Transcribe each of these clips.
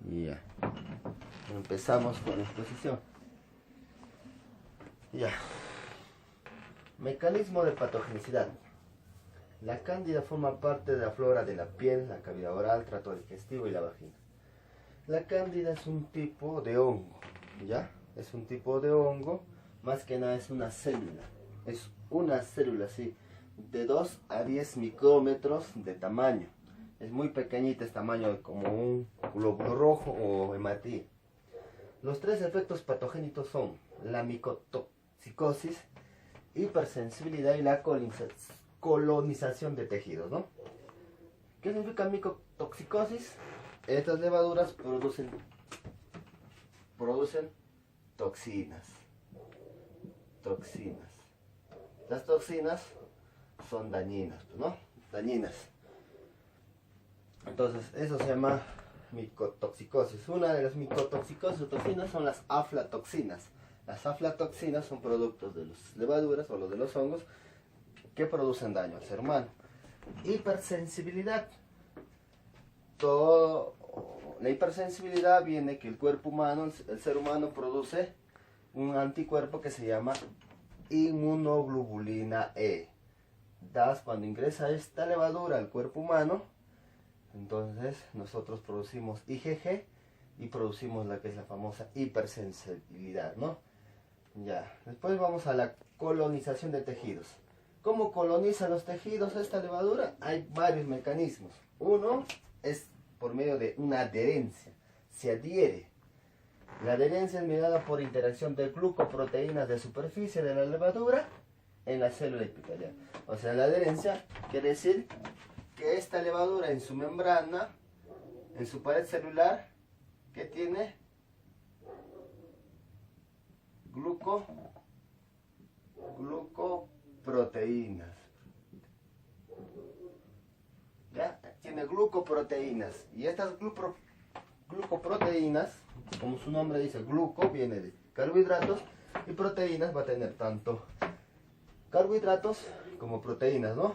Ya. Empezamos con la exposición. Ya. Mecanismo de patogenicidad. La cándida forma parte de la flora de la piel, la cavidad oral, trato digestivo y la vagina. La cándida es un tipo de hongo, ¿ya? Es un tipo de hongo, más que nada es una célula. Es una célula, sí, de 2 a 10 micrómetros de tamaño. Es muy pequeñita, es tamaño como un glóbulo rojo o hematía. Los 3 efectos patogénicos son la micotoxicosis, hipersensibilidad y la colonización de tejidos, ¿no? ¿Qué significa micotoxicosis? Estas levaduras producen toxinas. Las toxinas son dañinas, ¿no? Dañinas. Entonces, eso se llama micotoxicosis. Una de las micotoxicosis o toxinas son las aflatoxinas. Las aflatoxinas son productos de las levaduras o de los hongos que producen daño al ser humano. Hipersensibilidad. La hipersensibilidad viene que el cuerpo humano, el ser humano produce un anticuerpo que se llama inmunoglobulina E. Cuando ingresa esta levadura al cuerpo humano, entonces nosotros producimos IgG y producimos la que es la famosa hipersensibilidad, ¿no? Ya, después vamos a la colonización de tejidos. ¿Cómo coloniza los tejidos esta levadura? Hay varios mecanismos. Uno es por medio de una adherencia. Se adhiere. La adherencia es mediada por interacción de glucoproteínas de superficie de la levadura en la célula epitelial. O sea, la adherencia quiere decir que esta levadura en su membrana, en su pared celular, que tiene glucoproteínas. ¿Ya? Tiene glucoproteínas. Y estas glucoproteínas, como su nombre dice, gluco viene de carbohidratos y proteínas va a tener tanto carbohidratos como proteínas, ¿no?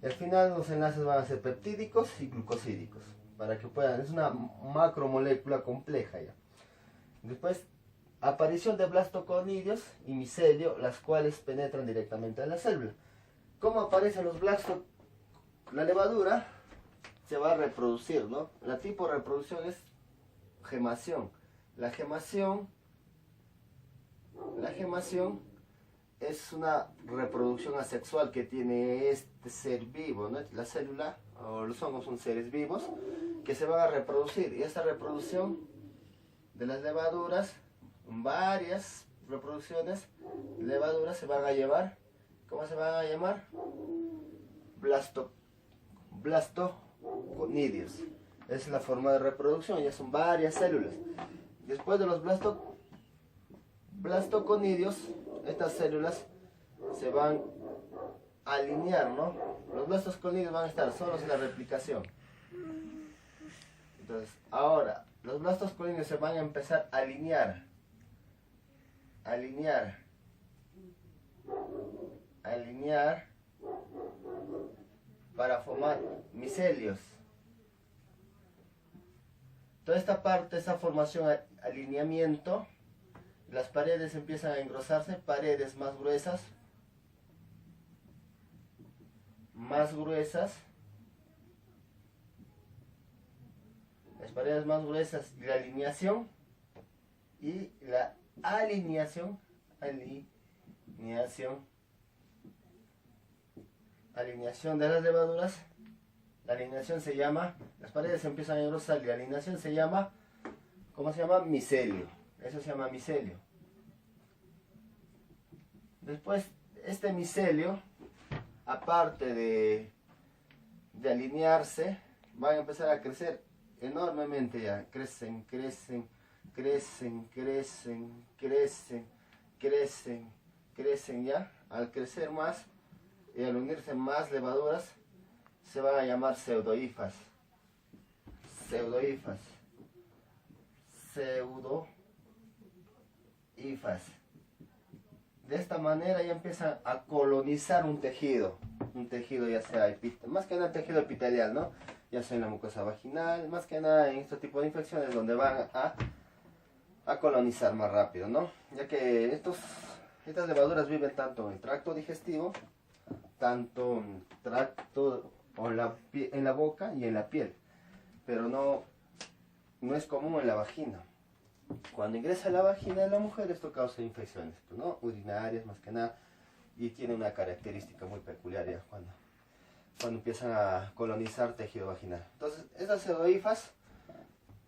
Y al final los enlaces van a ser peptídicos y glucosídicos, para que puedan, es una macromolécula compleja ya. Después, aparición de blastoconidios y micelio, las cuales penetran directamente en la célula. ¿Cómo aparecen los blastos? La levadura se va a reproducir, ¿no? La tipo de reproducción es gemación. La gemación es una reproducción asexual que tiene este ser vivo, ¿no? La célula o los hongos son seres vivos que se van a reproducir, y esta reproducción de las levaduras, varias reproducciones de levaduras se van a llevar, ¿cómo se van a llamar? Blastoconidios. Es la forma de reproducción, ya son varias células. Después de los blastoconidios, estas células se van a alinear, ¿no? Los blastoconidios van a estar solos en la replicación. Entonces, ahora, los blastoconidios se van a empezar a alinear para formar micelios. Toda esta parte, esa formación, alineamiento, las paredes empiezan a engrosarse, paredes más gruesas, las paredes más gruesas, y la alineación de las levaduras. La alineación se llama, las paredes empiezan a engrosar y la alineación se llama, ¿cómo se llama? Micelio. Eso se llama micelio. Después, este micelio, aparte de alinearse, van a empezar a crecer enormemente ya. Crecen ya. Al crecer más y al unirse más levaduras, se van a llamar pseudohifas. De esta manera ya empiezan a colonizar un tejido ya sea más que nada tejido epitelial, ¿no? ya sea en la mucosa vaginal, más que nada en este tipo de infecciones donde van a colonizar más rápido, ¿no? Ya que estas levaduras viven tanto en el tracto digestivo, tanto en el tracto o en la boca y en la piel, pero no es común en la vagina. Cuando ingresa a la vagina de la mujer, esto causa infecciones, ¿no? Urinarias más que nada, y tiene una característica muy peculiar ya cuando empiezan a colonizar tejido vaginal. Entonces, estas pseudohifas,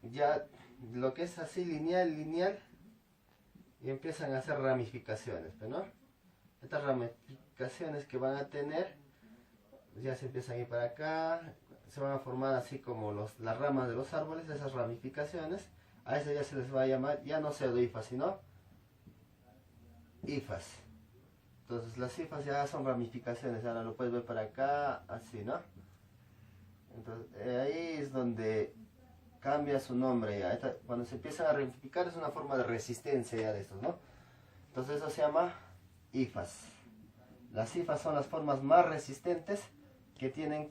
ya lo que es así lineal, y empiezan a hacer ramificaciones, ¿no? Estas ramificaciones que van a tener, ya se empiezan a ir para acá, se van a formar así como las ramas de los árboles, esas ramificaciones. A eso ya se les va a llamar, ya no pseudohifas, sino hifas. Entonces las hifas ya son ramificaciones, ahora lo puedes ver para acá, así, ¿no? Entonces ahí es donde cambia su nombre ya. Cuando se empiezan a ramificar es una forma de resistencia ya de estos, ¿no? Entonces eso se llama hifas. Las hifas son las formas más resistentes que tienen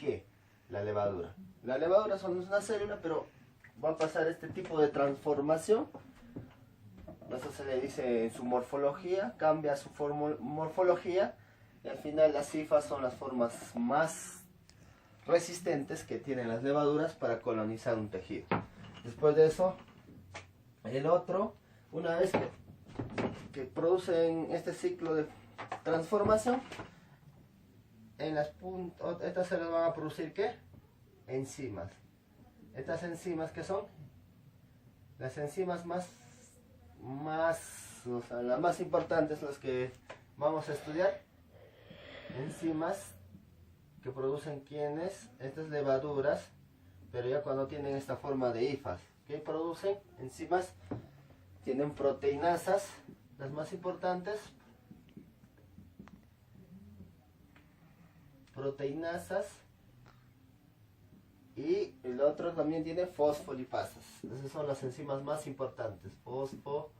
la levadura. La levadura es una célula, pero va a pasar este tipo de transformación. Eso se le dice en su morfología, cambia su morfología, y al final las hifas son las formas más resistentes que tienen las levaduras para colonizar un tejido. Después de eso, el otro, una vez que producen este ciclo de transformación, en las puntas, estas se les van a producir ¿qué? Enzimas. Estas enzimas, ¿qué son? Las enzimas o sea, las más importantes, las que vamos a estudiar. Enzimas que producen ¿quiénes? Estas levaduras, pero ya cuando tienen esta forma de hifas. ¿Qué producen? Enzimas, tienen proteinasas, las más importantes. Proteinasas, y el otro también tiene fosfolipasas. Esas son las enzimas más importantes, fosfolipasas.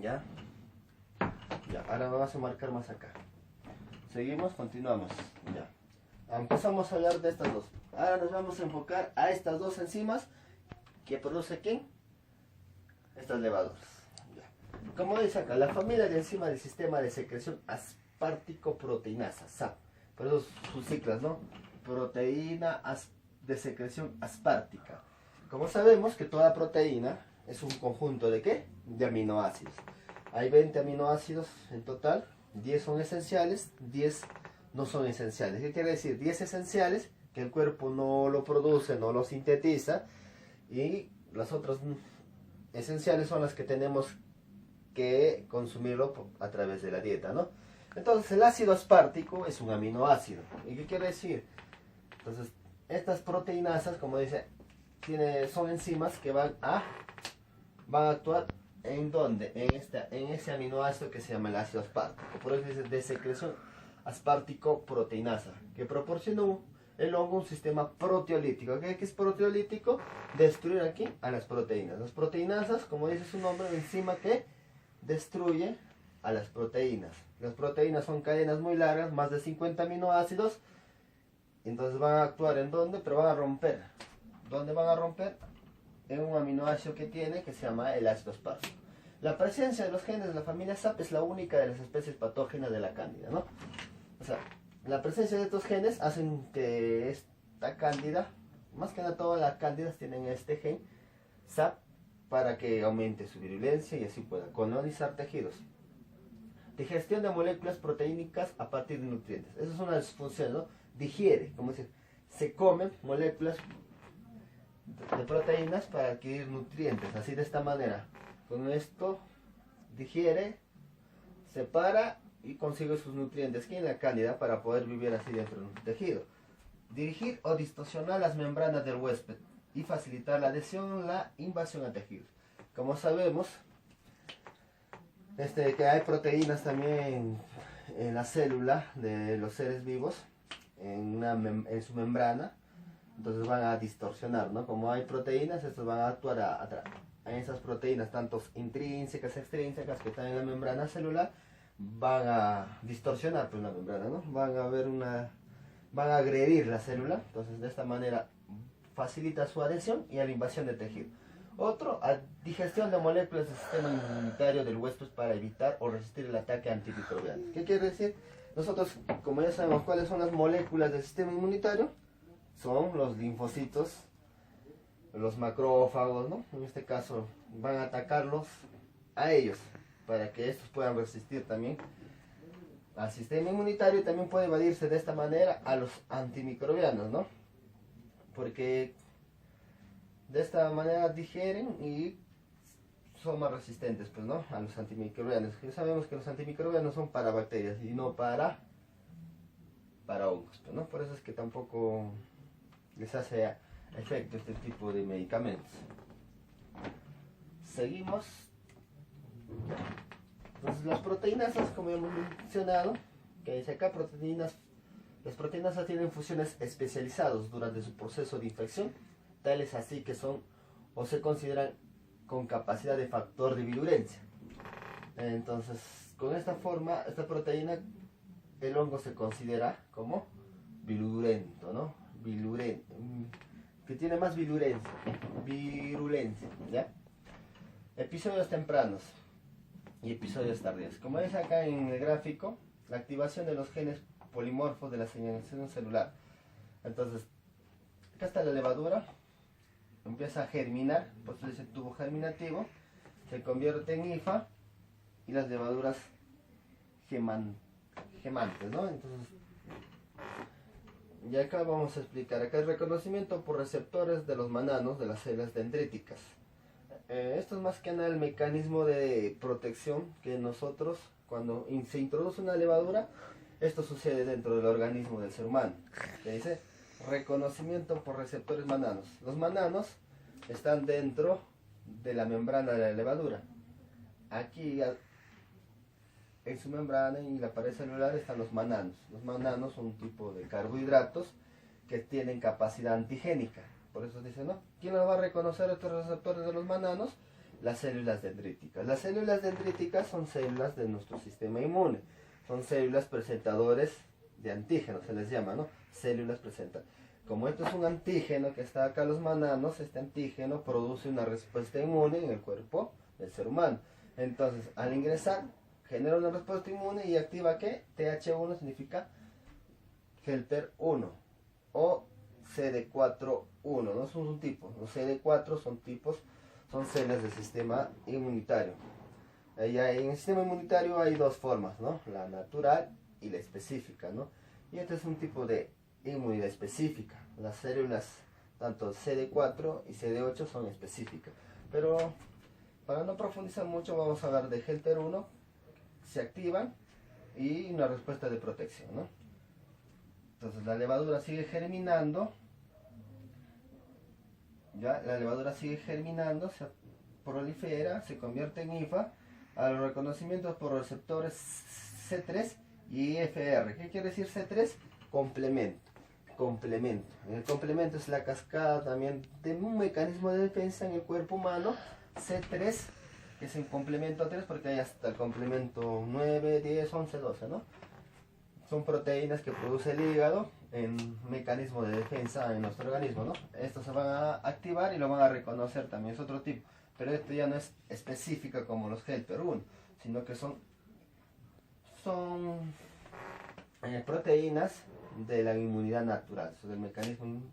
¿Ya? Ya, ahora vamos a marcar más acá. Seguimos, continuamos. Ya. Empezamos a hablar de estas dos. Ahora nos vamos a enfocar a estas dos enzimas que produce ¿quién? Estas levaduras. Como dice acá, la familia de enzimas del sistema de secreción aspartico-proteinasa, SAP. Por eso sus siglas, ¿no? Proteína de secreción aspartica. Como sabemos que toda proteína es un conjunto de ¿qué? De aminoácidos. Hay 20 aminoácidos en total, 10 son esenciales, 10 no son esenciales. ¿Qué quiere decir? 10 esenciales que el cuerpo no lo produce, no lo sintetiza, y las otras esenciales son las que tenemos que consumirlo a través de la dieta, ¿no? Entonces el ácido aspartico es un aminoácido. ¿Y qué quiere decir? Entonces estas proteinasas, como dice, son enzimas que van a actuar ¿en dónde? En ese aminoácido que se llama el ácido aspartico. Por eso dice de secreción aspartico-proteinasa, que proporciona el hongo un sistema proteolítico. ¿Qué es proteolítico? Destruir aquí a las proteínas. Las proteinasas, como dice su nombre, una enzima que destruye a las proteínas. Las proteínas son cadenas muy largas, más de 50 aminoácidos. Entonces van a actuar ¿en dónde? Pero van a romper. ¿Dónde van a romper? En un aminoácido que tiene, que se llama el ácido aspartico. La presencia de los genes de la familia SAP es la única de las especies patógenas de la cándida, ¿no? O sea, la presencia de estos genes hacen que esta cándida, más que nada todas las cándidas tienen este gen SAP, para que aumente su virulencia y así pueda colonizar tejidos. Digestión de moléculas proteínicas a partir de nutrientes. Esa es una de sus funciones, ¿no? Digiere, como decir, se comen moléculas de proteínas para adquirir nutrientes, así de esta manera. Con esto digiere, separa y consigue sus nutrientes aquí en la cándida para poder vivir así dentro de un tejido. Dirigir o distorsionar las membranas del huésped y facilitar la adhesión, la invasión a tejidos. Como sabemos, que hay proteínas también en la célula de los seres vivos, en su membrana, entonces van a distorsionar, ¿no? Como hay proteínas, estos van a actuar a esas proteínas, tanto intrínsecas, extrínsecas, que están en la membrana celular, van a distorsionar pues la membrana, ¿no? Van a agredir la célula, entonces de esta manera facilita su adhesión y a la invasión de tejido. Otro, a digestión de moléculas del sistema inmunitario del huésped para evitar o resistir el ataque antimicrobiano. ¿Qué quiere decir? Nosotros, como ya sabemos cuáles son las moléculas del sistema inmunitario, son los linfocitos, los macrófagos, ¿no? En este caso van a atacarlos a ellos, para que estos puedan resistir también al sistema inmunitario y también puede evadirse de esta manera a los antimicrobianos, ¿no? Porque de esta manera digieren y son más resistentes, pues, ¿no? A los antimicrobianos. Ya sabemos que los antimicrobianos son para bacterias y no para hongos, pues, ¿no? Por eso es que tampoco les hace efecto este tipo de medicamentos. Seguimos. Entonces las proteínas, como hemos mencionado, que dice acá, las proteínas tienen funciones especializadas durante su proceso de infección, tales así que son o se consideran con capacidad de factor de virulencia. Entonces, con esta forma, esta proteína, el hongo se considera como virulento, ¿no? Que tiene más virulencia, ¿ya? Episodios tempranos y episodios tardíos. Como ves acá en el gráfico, la activación de los genes polimorfos de la señalización celular. Entonces, acá está la levadura, empieza a germinar, por eso dice tubo germinativo, se convierte en hifa y las levaduras gemantes, ¿no? Entonces, y acá vamos a explicar, acá el reconocimiento por receptores de los mananos de las células dendríticas. Esto es más que nada el mecanismo de protección que nosotros, cuando se introduce una levadura, esto sucede dentro del organismo del ser humano. Que dice reconocimiento por receptores mananos. Los mananos están dentro de la membrana de la levadura. Aquí en su membrana y la pared celular están los mananos. Los mananos son un tipo de carbohidratos que tienen capacidad antigénica. Por eso dice, ¿no? ¿Quién va a reconocer estos receptores de los mananos? Las células dendríticas. Las células dendríticas son células de nuestro sistema inmune. Son células presentadores de antígenos, se les llama, ¿no? Células presentadoras. Como esto es un antígeno que está acá en los mananos, este antígeno produce una respuesta inmune en el cuerpo del ser humano. Entonces, al ingresar, genera una respuesta inmune y activa ¿qué? TH1 significa helper 1 o CD4-1, no son un tipo. Los CD4 son tipos, son células del sistema inmunitario. En el sistema inmunitario hay dos formas, ¿no? La natural y la específica, ¿no? Y este es un tipo de inmunidad específica. Las células, tanto CD4 y CD8 son específicas. Pero para no profundizar mucho, vamos a hablar de helper 1, se activan y una respuesta de protección, ¿no? Entonces la levadura sigue germinando. Ya, la levadura sigue germinando, se prolifera, se convierte en hifa a los reconocimientos por receptores C3 y FR. ¿Qué quiere decir C3? Complemento. El complemento es la cascada también de un mecanismo de defensa en el cuerpo humano. C3 es el complemento a 3 porque hay hasta el complemento 9, 10, 11, 12, ¿no? Son proteínas que produce el hígado en mecanismo de defensa en nuestro organismo, ¿no? Estos se van a activar y lo van a reconocer también, es otro tipo. Pero esto ya no es específica como los helper 1, sino que son proteínas de la inmunidad natural, del mecanismo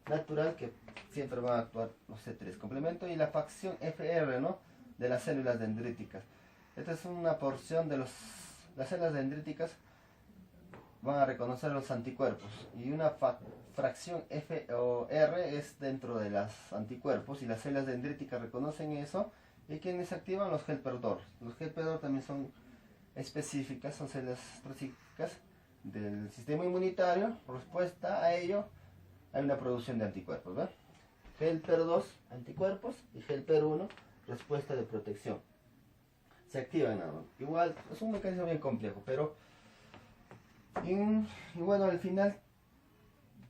natural que siempre van a actuar los C3 complemento y la facción FR, ¿no? De las células dendríticas. Esta es una porción de las células dendríticas van a reconocer los anticuerpos y una fracción F o R es dentro de los anticuerpos y las células dendríticas reconocen eso y quienes activan los helper 2. Los helper 2 también son específicas, son células específicas del sistema inmunitario. Respuesta a ello hay una producción de anticuerpos, ¿verdad? Helper 2 anticuerpos y helper 1 respuesta de protección. Se activan ahora. Igual es un mecanismo bien complejo, pero y bueno, al final,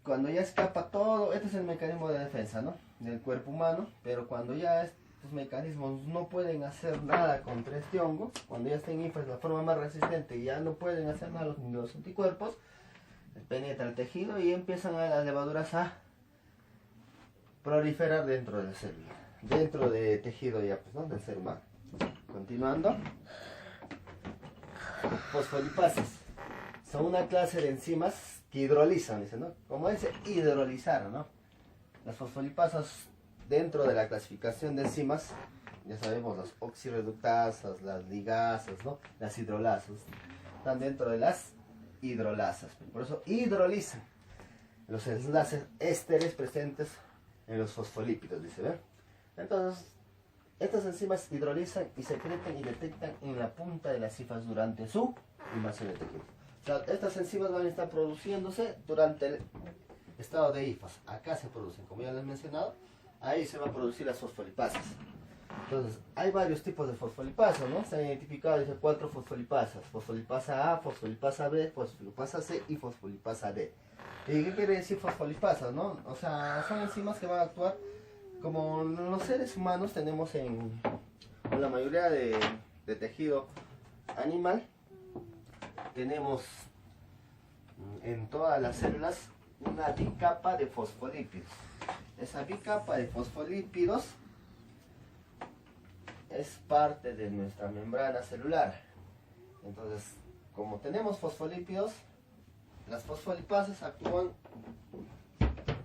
cuando ya escapa todo, este es el mecanismo de defensa, ¿no? Del cuerpo humano, pero cuando ya estos mecanismos no pueden hacer nada contra este hongo, cuando ya estén infas, la forma más resistente, ya no pueden hacer nada los anticuerpos, penetra el tejido y empiezan a las levaduras a proliferar dentro de la célula, dentro del tejido ya, pues, ¿no? Del ser humano. Continuando, fosfolipasas son una clase de enzimas que hidrolizan, dice, ¿no? Como dice, hidrolizar, ¿no? Las fosfolipasas, dentro de la clasificación de enzimas, ya sabemos, las oxirreductasas, las ligasas, ¿no? Las hidrolasas, están dentro de las hidrolasas. Por eso hidrolizan los enlaces ésteres presentes en los fosfolípidos, dice, ¿ve? Entonces, estas enzimas hidrolizan y secretan y detectan en la punta de las hifas durante su invasión de tejido. O sea, estas enzimas van a estar produciéndose durante el estado de hifas. Acá se producen, como ya les he mencionado, ahí se van a producir las fosfolipasas. Entonces, hay varios tipos de fosfolipasas, ¿no? Se han identificado, dice, 4 fosfolipasas. Fosfolipasa A, fosfolipasa B, fosfolipasa C y fosfolipasa D. ¿Y qué quiere decir fosfolipasas, no? O sea, son enzimas que van a actuar como los seres humanos tenemos en la mayoría de tejido animal. Tenemos en todas las células una bicapa de fosfolípidos. Esa bicapa de fosfolípidos es parte de nuestra membrana celular. Entonces, como tenemos fosfolípidos, las fosfolipasas actúan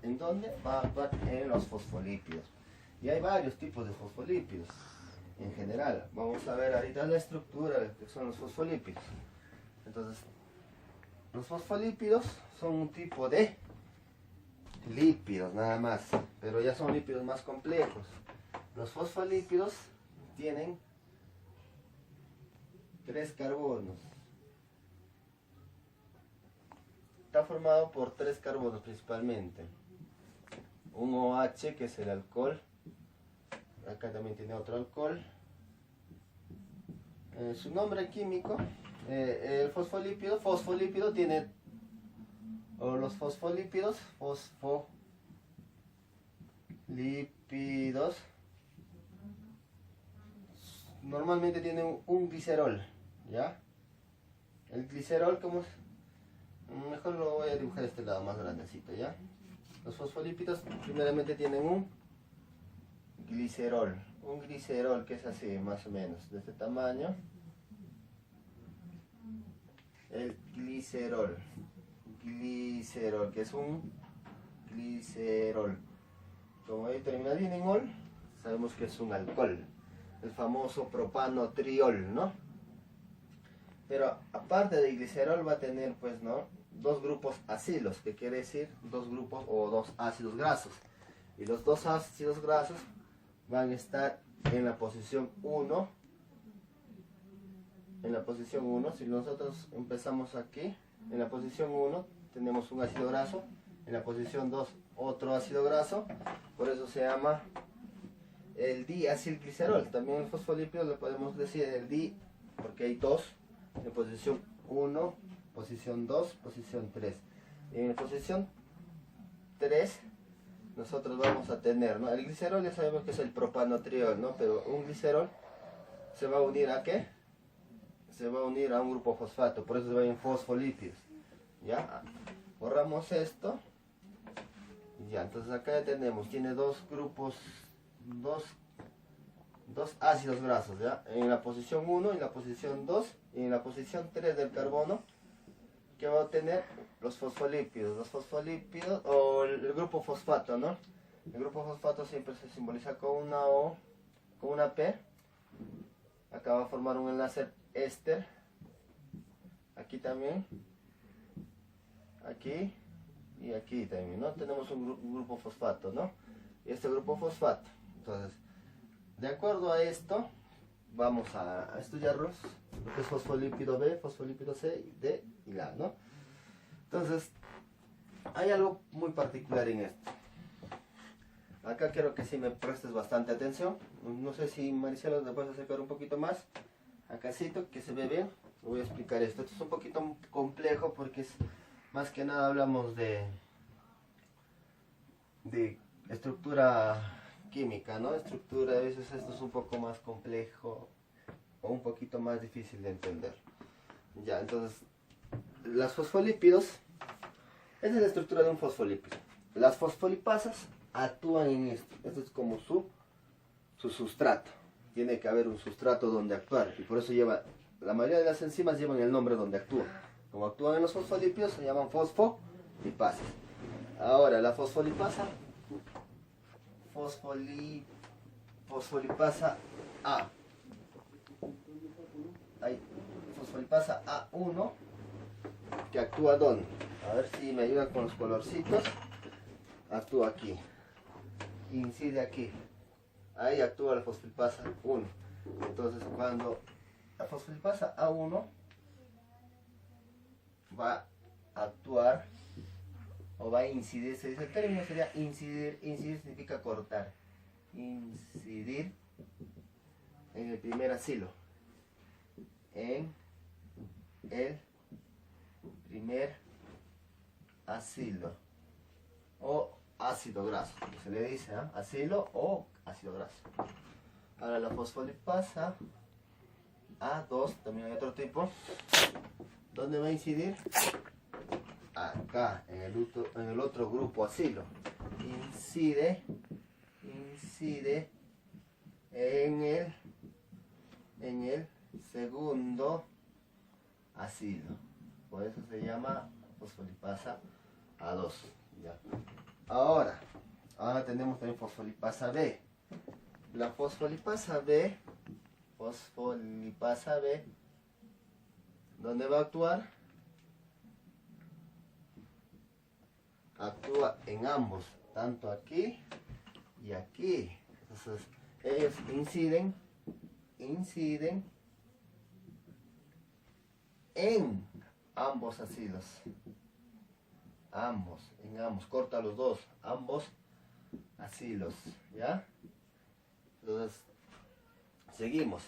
¿en dónde? Van a actuar en los fosfolípidos. Y hay varios tipos de fosfolípidos en general. Vamos a ver ahorita la estructura de que son los fosfolípidos. Entonces, los fosfolípidos son un tipo de lípidos nada más, pero ya son lípidos más complejos. Los fosfolípidos tienen 3 carbonos. Está formado por 3 carbonos principalmente. Un OH, que es el alcohol. Acá también tiene otro alcohol. Su nombre químico, el fosfolípido tiene, o los fosfolípidos, normalmente tienen un glicerol, ¿ya? El glicerol, como mejor lo voy a dibujar de este lado más grandecito, ¿ya? Los fosfolípidos primeramente tienen un glicerol que es así más o menos, de este tamaño. El glicerol que es un glicerol, como ahí termina bien en ol, sabemos que es un alcohol, el famoso propanotriol, ¿no? Pero aparte de glicerol va a tener, pues, ¿no?, 2 grupos acilos, que quiere decir 2 grupos o 2 ácidos grasos. Y los 2 ácidos grasos van a estar en la posición 1. En la posición 1, si nosotros empezamos aquí, en la posición 1 tenemos un ácido graso, en la posición 2 otro ácido graso, por eso se llama el diacilglicerol. También el fosfolípido le podemos decir el di, porque hay 2, en posición 1, posición 2, posición 3. En la posición 3 nosotros vamos a tener, ¿no?, el glicerol, ya sabemos que es el propanotriol, ¿no? Pero un glicerol se va a unir ¿a qué? Se va a unir a un grupo fosfato, por eso se va en fosfolípidos, ¿ya? Borramos esto, ya, entonces acá ya tenemos, tiene 2 grupos, 2 ácidos grasos, ¿ya? En la posición 1, en la posición 2 y en la posición 3 del carbono, que va a tener los fosfolípidos o el grupo fosfato, ¿no? El grupo fosfato siempre se simboliza con una O, con una P. Acá va a formar un enlace éster, aquí también, aquí y aquí también, ¿no? Tenemos un grupo fosfato, ¿no? Y este grupo fosfato, entonces, de acuerdo a esto, vamos a estudiarlos, lo que es fosfolípido B, fosfolípido C, D y la, ¿no? Entonces, hay algo muy particular en esto. Acá quiero que sí me prestes bastante atención. No sé si Maricela te puedes acercar un poquito más. Acácito, que se ve bien. Voy a explicar esto. Esto es un poquito complejo porque es, más que nada hablamos de estructura química, ¿no? Estructura, a veces esto es un poco más complejo o un poquito más difícil de entender. Ya, entonces, los fosfolípidos, esta es la estructura de un fosfolípido. Las fosfolipasas actúan en esto. Esto es como su sustrato. Tiene que haber un sustrato donde actuar. Y por eso la mayoría de las enzimas llevan el nombre donde actúan. Como actúan en los fosfolípidos, se llaman fosfolipasas. Ahora, la fosfolipasa A. Hay fosfolipasa A1 que actúa ¿dónde? A ver si me ayudan con los colorcitos. Actúa aquí. Incide aquí. Ahí actúa la fosfolipasa 1. Entonces cuando la fosfolipasa A1 va a actuar o va a incidir, se dice el término sería incidir. Incidir significa cortar. Incidir en el primer acilo. En el primer acilo o ácido graso, se le dice, ¿eh? Acilo o ácido graso. Ahora la fosfolipasa A2, también hay otro tipo. ¿Dónde va a incidir? Acá, en el otro grupo acilo. Incide en el segundo acilo. Por eso se llama fosfolipasa A2. ¿Ya? Ahora tenemos también fosfolipasa B. La fosfolipasa B, ¿dónde va a actuar? Actúa en ambos, tanto aquí y aquí. Entonces, ellos inciden en ambos acilos. En ambos, corta los dos, ambos acilos, ¿ya? Entonces, seguimos.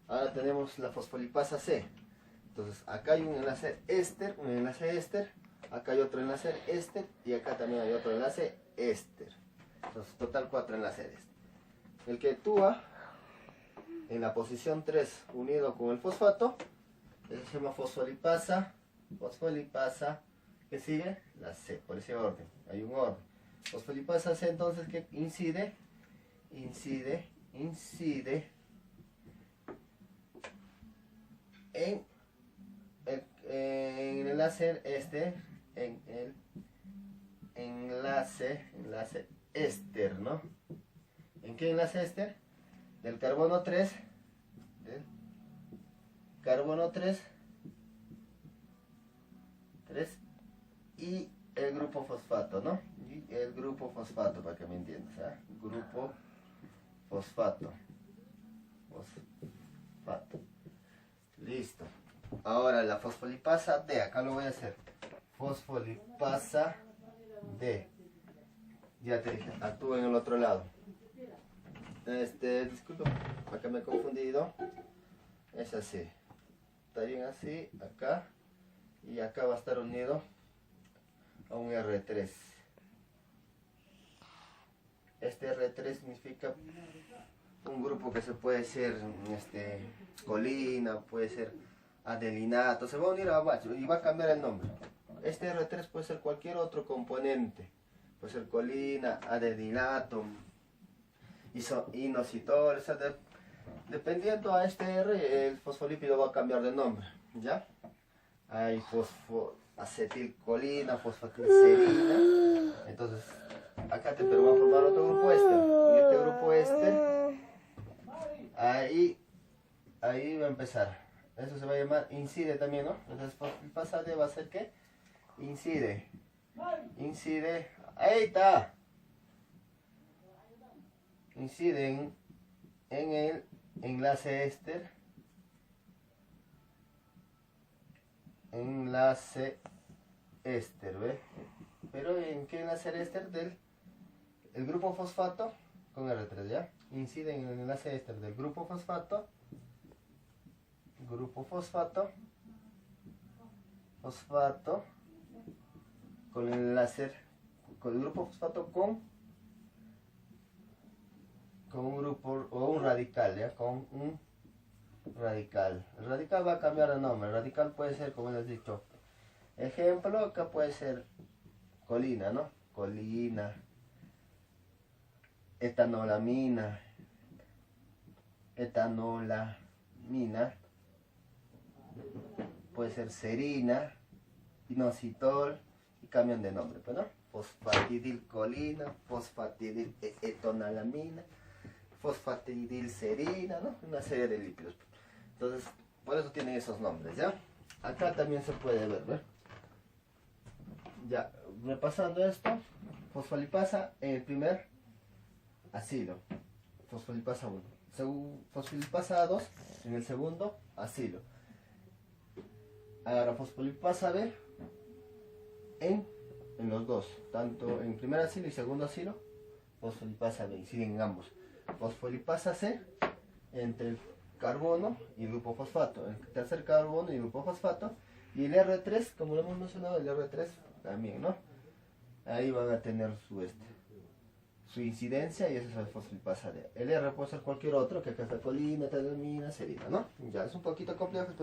Ahora tenemos la fosfolipasa C. Entonces, acá hay un enlace éster, acá hay otro enlace éster y acá también hay otro enlace éster. Entonces, total 4 enlaces. El que actúa en la posición 3 unido con el fosfato, se llama fosfolipasa, ¿qué sigue? La C, por ese orden, hay un orden. Fosfolipasa C entonces que incide en el enlace en el enlace éster, ¿no? ¿En qué enlace éster? Del carbono 3 y el grupo fosfato, ¿no? Y el grupo fosfato, para que me entiendas, ¿eh? Grupo fosfato. Listo. Ahora la fosfolipasa D, acá lo voy a hacer. Fosfolipasa D. Ya te dije, actúa en el otro lado. Disculpa, acá me he confundido. Es así. Está bien así, acá. Y acá va a estar unido a un R3. Este R3 significa un grupo que se puede ser colina, puede ser adelinato, se va a unir a bacho y va a cambiar el nombre. Este R3 puede ser cualquier otro componente, puede ser colina, adelinato, inositol, o sea, dependiendo a este R, el fosfolípido va a cambiar de nombre, ¿ya? Hay acetilcolina, fosfatilcerina, entonces acá te va a formar otro grupo éster, y este grupo éster, ahí va a empezar, eso se va a llamar incide también, ¿no? Entonces fosfolipasa D va a ser ¿qué? Incide, ahí está, inciden en el enlace éster, ¿ves? Pero ¿en qué enlace éster? El grupo fosfato con R3, ¿ya? Incide en el enlace éster del grupo fosfato, con el enlace, con el grupo fosfato con con un grupo o un radical, ¿ya? Con un radical. El radical va a cambiar de nombre. El radical puede ser, como les he dicho, ejemplo, acá puede ser colina, ¿no? Colina, etanolamina, etanolamina, puede ser serina, inositol, y cambian de nombre, pues, ¿no? Fosfatidilcolina, fosfatidiletonalamina, fosfatidilserina, ¿no? Una serie de lípidos. Entonces, por eso tienen esos nombres, ¿ya? Acá también se puede ver, ¿ver? Ya, repasando esto, fosfolipasa en el primer asilo, fosfolipasa 1, fosfolipasa 2 en el segundo asilo. Ahora fosfolipasa B en los dos, tanto en primer asilo y segundo asilo, fosfolipasa B, inciden en ambos. Fosfolipasa C entre el carbono y el grupo fosfato, el tercer carbono y el grupo fosfato, y el R3, como lo hemos mencionado, el R3 también, ¿no? Ahí van a tener su incidencia, y eso es el fosfolipasa D. El R puede ser cualquier otro, que acá está colina, etanolamina, serina, ¿no? Ya es un poquito complejo.